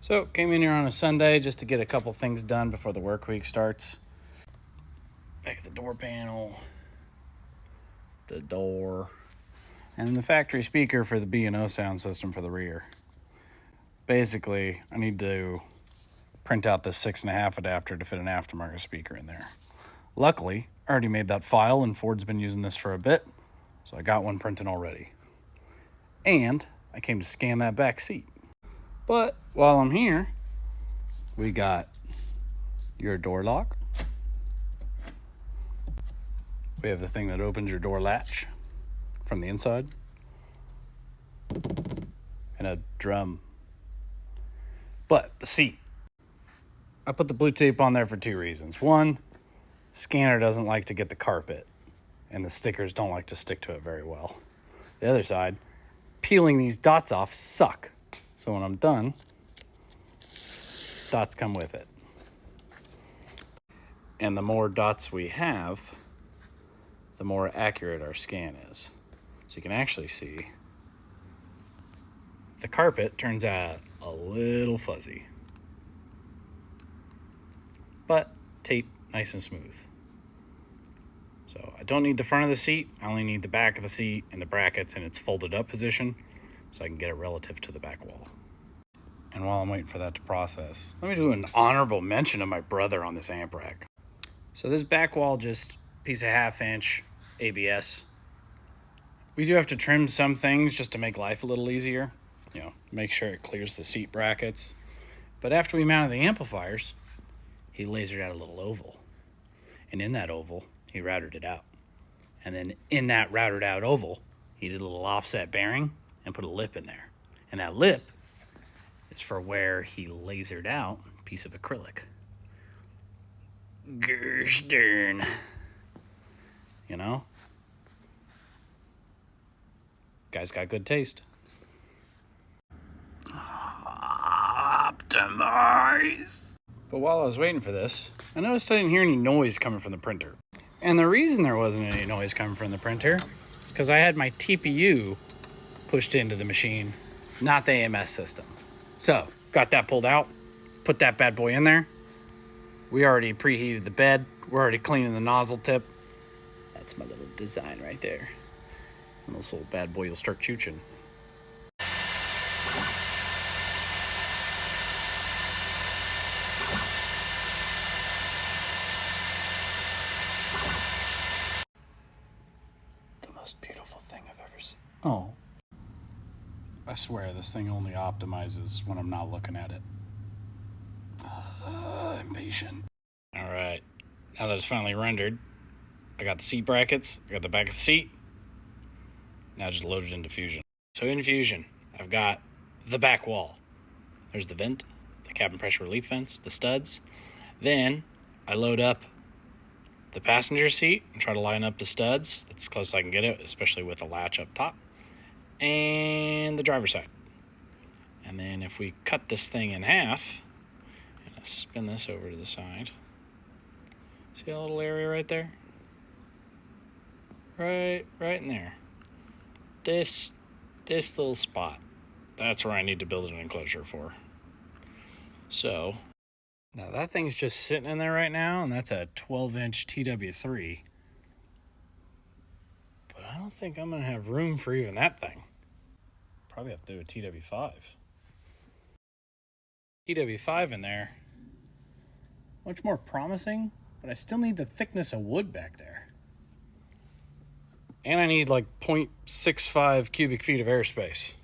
So, came in here on a Sunday just to get a couple things done before the work week starts. Back at the door panel, the door, and the factory speaker for the B&O sound system for the rear. Basically, I need to print out this 6.5 adapter to fit an aftermarket speaker in there. Luckily, I already made that file and Ford's been using this for a bit, so I got one printed already. And I came to scan that back seat. But while I'm here, we got your door lock. We have the thing that opens your door latch from the inside. And a drum. But the seat. I put the blue tape on there for two reasons. One, the scanner doesn't like to get the carpet, and the stickers don't like to stick to it very well. The other side, peeling these dots off suck. So when I'm done, dots come with it. And the more dots we have, the more accurate our scan is. So you can actually see the carpet turns out a little fuzzy. But tape nice and smooth. So I don't need the front of the seat. I only need the back of the seat and the brackets in its folded up position so I can get it relative to the back wall. And while I'm waiting for that to process, let me do an honorable mention of my brother on this amp rack. So this back wall, just piece of 1/2 inch ABS. We do have to trim some things just to make life a little easier. You know, make sure it clears the seat brackets. But after we mounted the amplifiers, he lasered out a little oval. And in that oval, he routed it out. And then in that routed out oval, he did a little offset bearing and put a lip in there. And that lip is for where he lasered out a piece of acrylic. Gosh darn. You know? Guy's got good taste. Optimize. But while I was waiting for this, I noticed I didn't hear any noise coming from the printer. And the reason there wasn't any noise coming from the printer is because I had my TPU pushed into the machine, not the AMS system. So, got that pulled out, put that bad boy in there. We already preheated the bed. We're already cleaning the nozzle tip. That's my little design right there. And this little bad boy will start chooching. The most beautiful thing I've ever seen. Oh. I swear this thing only optimizes when I'm not looking at it. Impatient. All right. Now that it's finally rendered, I got the seat brackets, I got the back of the seat. Now just load it into Fusion. So in Fusion, I've got the back wall. There's the vent, the cabin pressure relief vents, the studs. Then I load up the passenger seat and try to line up the studs. That's as close as I can get it, especially with a latch up top. And the driver's side. And then if we cut this thing in half, and I spin this over to the side, see a little area right there? Right in there. This little spot, that's where I need to build an enclosure for. So, now that thing's just sitting in there right now, and that's a 12-inch TW3. But I don't think I'm going to have room for even that thing. Probably have to do a TW5. TW5 in there. Much more promising, but I still need the thickness of wood back there. And I need like 0.65 cubic feet of airspace.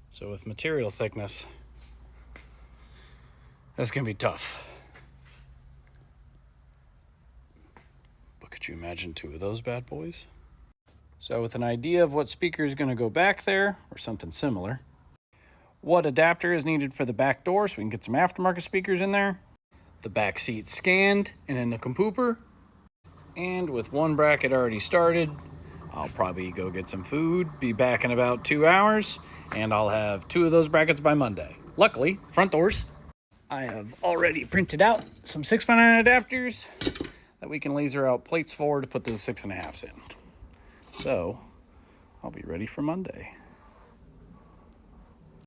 So with material thickness, that's going to be tough. But could you imagine 2 of those bad boys? So with an idea of what speaker is going to go back there, or something similar, what adapter is needed for the back door so we can get some aftermarket speakers in there, the back seat scanned and in the compooper, and with one bracket already started, I'll probably go get some food, be back in about 2 hours, and I'll have 2 of those brackets by Monday. Luckily, front doors, I have already printed out some 6x9 adapters that we can laser out plates for to put those 6.5s in. So, I'll be ready for Monday.